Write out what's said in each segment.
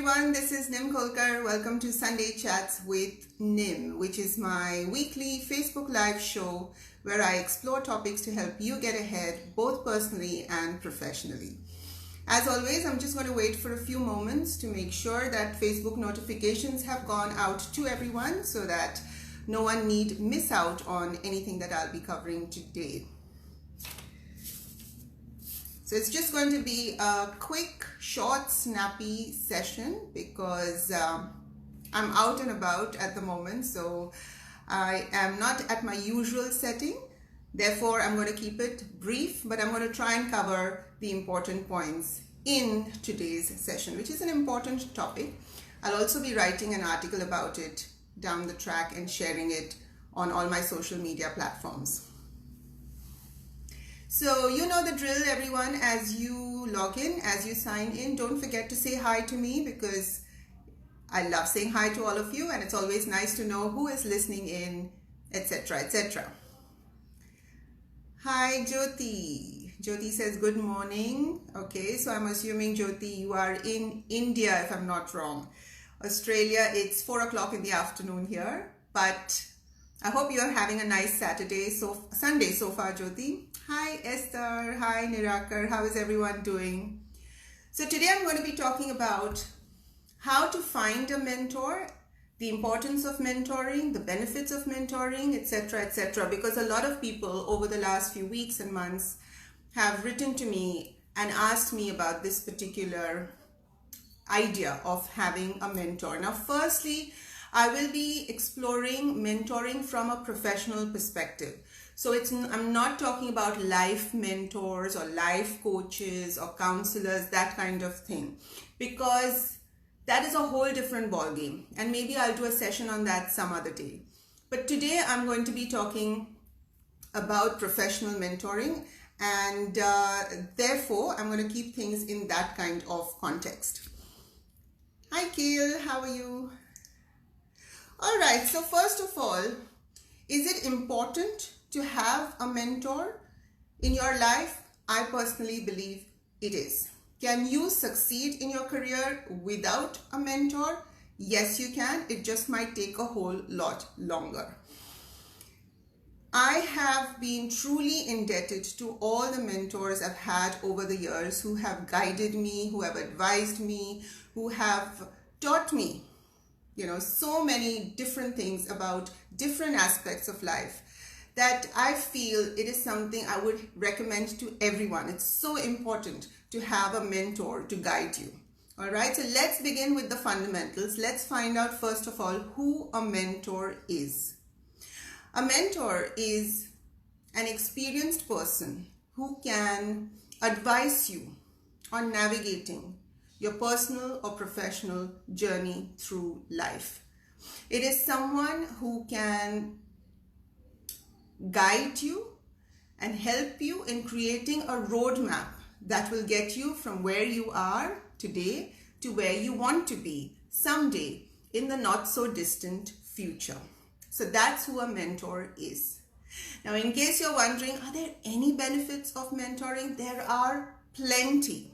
everyone, this is Nim Kolkar. Welcome to Sunday Chats with Nim, which is my weekly Facebook Live show where I explore topics to help you get ahead both personally and professionally. As always, I'm just going to wait for a few moments to make sure that Facebook notifications have gone out to everyone so that no one need miss out on anything that I'll be covering today. So it's just going to be a quick, short, snappy session because I'm out and about at the moment, so I am not at my usual setting. Therefore, I'm going to keep it brief, but I'm going to try and cover the important points in today's session, which is an important topic. I'll also be writing an article about it down the track and sharing it on all my social media platforms. So you know the drill, everyone. As you log in, as you sign in, don't forget to say hi to me because I love saying hi to all of you and it's always nice to know who is listening in, etc., etc. Hi, Jyoti. Jyoti says good morning. Okay, so I'm assuming, Jyoti, you are in India, if I'm not wrong. Australia, it's 4 o'clock in the afternoon here, but I hope you're having a nice Sunday so far, Jyoti. Hi, Esther. Hi, Nirakar. How is everyone doing? So today I'm going to be talking about how to find a mentor, the importance of mentoring, the benefits of mentoring, etc., etc. Because a lot of people over the last few weeks and months have written to me and asked me about this particular idea of having a mentor. Now, firstly, I will be exploring mentoring from a professional perspective. So I'm not talking about life mentors or life coaches or counselors, that kind of thing, because that is a whole different ballgame. And maybe I'll do a session on that some other day. But today I'm going to be talking about professional mentoring, and therefore I'm going to keep things in that kind of context. Hi, Keel. How are you? All right. So first of all, is it important to have a mentor in your life? I personally believe it is. Can you succeed in your career without a mentor? Yes, you can. It just might take a whole lot longer. I have been truly indebted to all the mentors I've had over the years who have guided me, who have advised me, who have taught me, so many different things about different aspects of life, that I feel it is something I would recommend to everyone. It's so important to have a mentor to guide you. All right, so let's begin with the fundamentals. Let's find out first of all who a mentor is. A mentor is an experienced person who can advise you on navigating your personal or professional journey through life. It is someone who can guide you and help you in creating a roadmap that will get you from where you are today to where you want to be someday in the not so distant future. So that's who a mentor is. Now, in case you're wondering, are there any benefits of mentoring? There are plenty.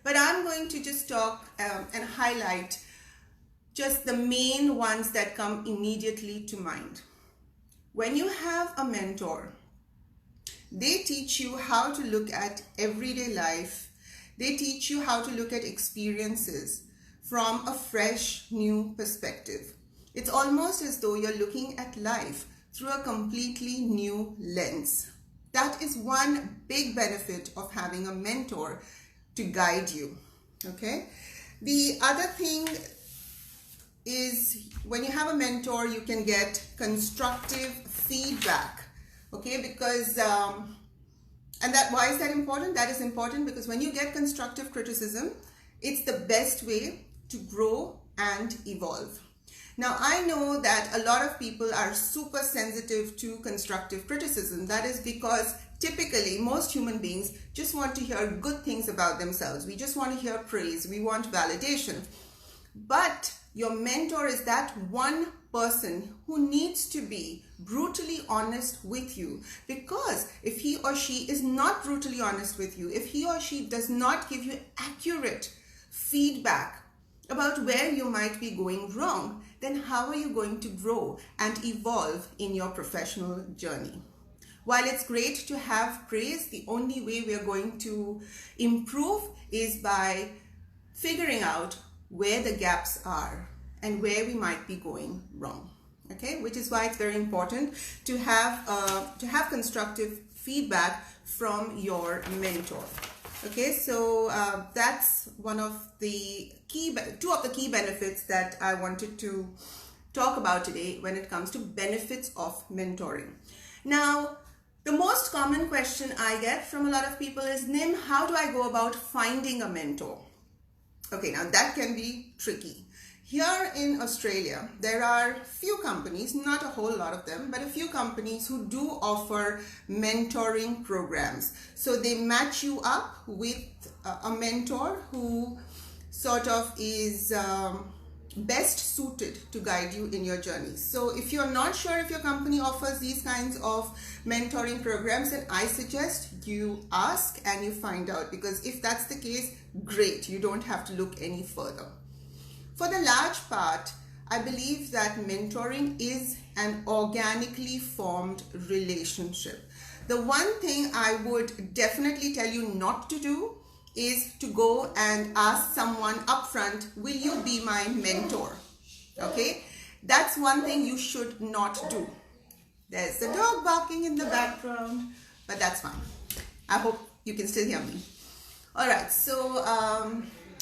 But I'm going to just talk and highlight just the main ones that come immediately to mind. When you have a mentor, they teach you how to look at everyday life. They teach you how to look at experiences from a fresh, new perspective. It's almost as though you're looking at life through a completely new lens. That is one big benefit of having a mentor to guide you. Okay? The other thing is when you have a mentor, you can get constructive feedback. Okay? Because, why is that important? That is important because when you get constructive criticism, it's the best way to grow and evolve. Now, I know that a lot of people are super sensitive to constructive criticism. That is because typically most human beings just want to hear good things about themselves. We just want to hear praise. We want validation. But your mentor is that one person who needs to be brutally honest with you, because if he or she is not brutally honest with you, if he or she does not give you accurate feedback about where you might be going wrong, then how are you going to grow and evolve in your professional journey? While it's great to have praise, the only way we are going to improve is by figuring out where the gaps are and where we might be going wrong. Okay, which is why it's very important to have constructive feedback from your mentor. Okay, so that's one of the two of the key benefits that I wanted to talk about today when it comes to benefits of mentoring. Now, the most common question I get from a lot of people is, Nim, how do I go about finding a mentor? Okay, now that can be tricky. Here in Australia, there are few companies, not a whole lot of them, but a few companies who do offer mentoring programs. So they match you up with a mentor who sort of is best suited to guide you in your journey. So if you're not sure if your company offers these kinds of mentoring programs, then I suggest you ask and you find out, because if that's the case, great, you don't have to look any further. For the large part, I believe that mentoring is an organically formed relationship. The one thing I would definitely tell you not to do is to go and ask someone upfront, will you be my mentor? Okay, that's one thing you should not do. There's the dog barking in the background, but that's fine. I hope you can still hear me. All right, so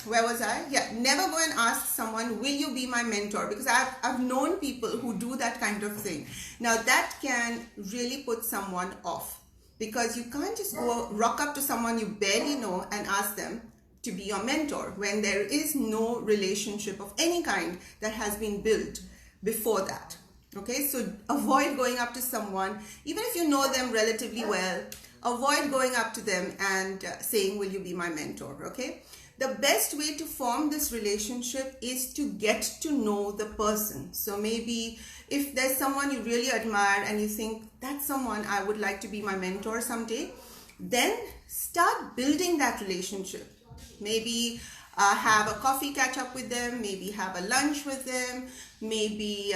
where was I? Yeah, never go and ask someone, will you be my mentor? Because I've known people who do that kind of thing. Now that can really put someone off, because you can't just go rock up to someone you barely know and ask them to be your mentor when there is no relationship of any kind that has been built before that. Okay, so avoid going up to someone, even if you know them relatively well, avoid going up to them and saying, will you be my mentor? Okay. The best way to form this relationship is to get to know the person. So maybe if there's someone you really admire and you think that's someone I would like to be my mentor someday, then start building that relationship. Maybe have a coffee catch up with them, maybe have a lunch with them, maybe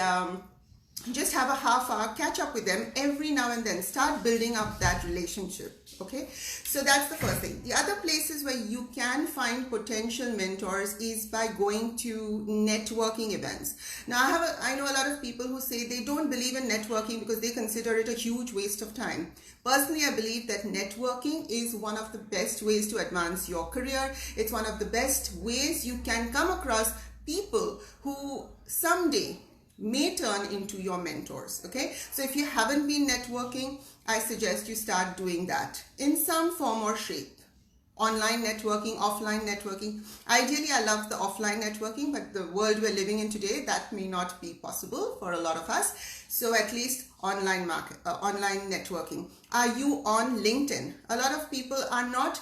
just have a half hour catch up with them every now and then. Start building up that relationship. Okay, so that's the first thing. The other places where you can find potential mentors is by going to networking events. Now I know a lot of people who say they don't believe in networking because they consider it a huge waste of time. Personally, I believe that networking is one of the best ways to advance your career. It's one of the best ways you can come across people who someday may turn into your mentors. Okay, so if you haven't been networking, I suggest you start doing that in some form or shape. Online networking, offline networking. Ideally, I love the offline networking, but the world we're living in today, that may not be possible for a lot of us. So at least online networking. Are you on LinkedIn? A lot of people are not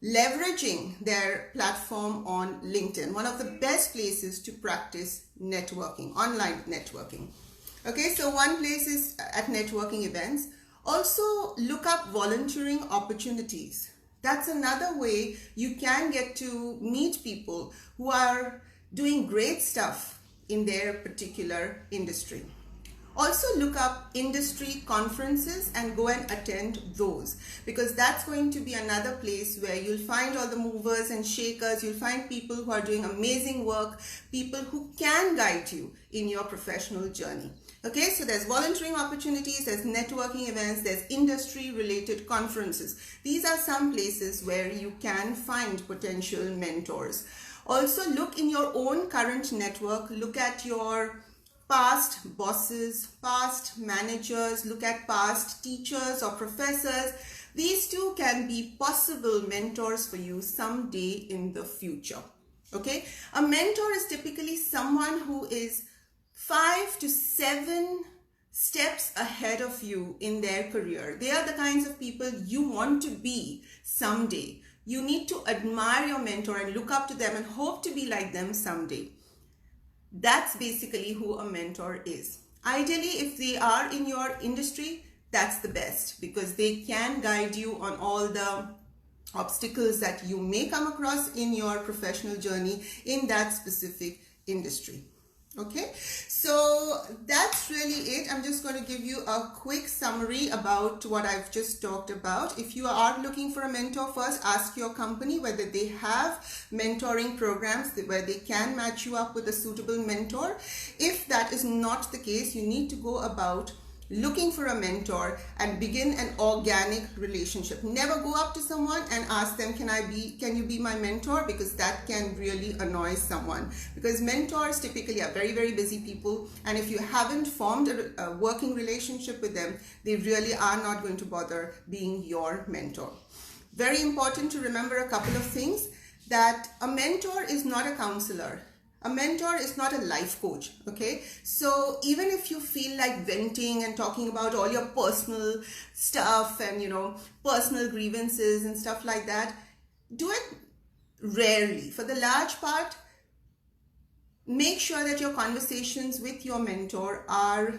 leveraging their platform on LinkedIn. One of the best places to practice networking, online networking. Okay, so one place is at networking events. Also, look up volunteering opportunities. That's another way you can get to meet people who are doing great stuff in their particular industry. Also look up industry conferences and go and attend those, because that's going to be another place where you'll find all the movers and shakers. You'll find people who are doing amazing work, people who can guide you in your professional journey. Okay, so there's volunteering opportunities, there's networking events, there's industry related conferences. These are some places where you can find potential mentors. Also look in your own current network, look at your past bosses, past managers, look at past teachers or professors. These two can be possible mentors for you someday in the future. Okay, a mentor is typically someone who is 5 to 7 steps ahead of you in their career. They are the kinds of people you want to be someday. You need to admire your mentor and look up to them and hope to be like them someday. That's basically who a mentor is. Ideally, if they are in your industry, that's the best, because they can guide you on all the obstacles that you may come across in your professional journey in that specific industry. Okay, so that's really it. I'm just going to give you a quick summary about what I've just talked about. If you are looking for a mentor, first ask your company whether they have mentoring programs where they can match you up with a suitable mentor. If that is not the case, you need to go about looking for a mentor and begin an organic relationship. Never go up to someone and ask them, can you be my mentor? Because that can really annoy someone, because mentors typically are very, very busy people, and if you haven't formed a working relationship with them, they really are not going to bother being your mentor. Very important to remember a couple of things: that a mentor is not a counselor. A mentor is not a life coach, okay? So even if you feel like venting and talking about all your personal stuff and, personal grievances and stuff like that, do it rarely. For the large part, make sure that your conversations with your mentor are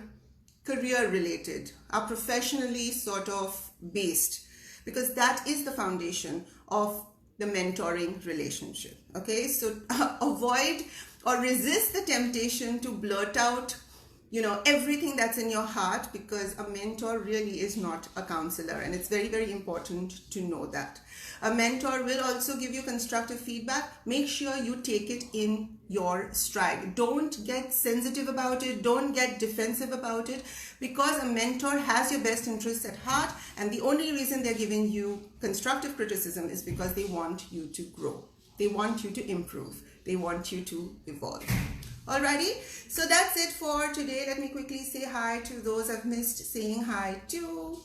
career related, are professionally sort of based, because that is the foundation of the mentoring relationship. Okay, so avoid or resist the temptation to blurt out everything that's in your heart, because a mentor really is not a counselor, and it's very, very important to know that. A mentor will also give you constructive feedback. Make sure you take it in your stride. Don't get sensitive about it. Don't get defensive about it, because a mentor has your best interests at heart, and the only reason they're giving you constructive criticism is because they want you to grow. They want you to improve. They want you to evolve. Alrighty, so that's it for today. Let me quickly say hi to those I've missed saying hi to.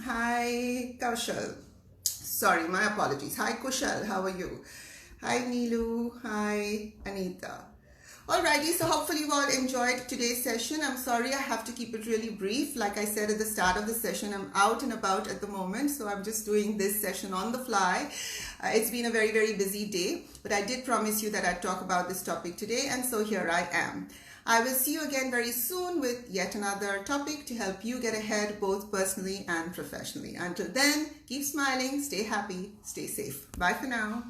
Hi, Kaushal. Sorry, my apologies. Hi, Kushal. How are you? Hi, Neelu. Hi, Anita. Alrighty, so hopefully you all enjoyed today's session. I'm sorry I have to keep it really brief. Like I said at the start of the session, I'm out and about at the moment, so I'm just doing this session on the fly. It's been a very, very busy day, but I did promise you that I'd talk about this topic today, and so here I am. I will see you again very soon with yet another topic to help you get ahead both personally and professionally. Until then, keep smiling, stay happy, stay safe. Bye for now.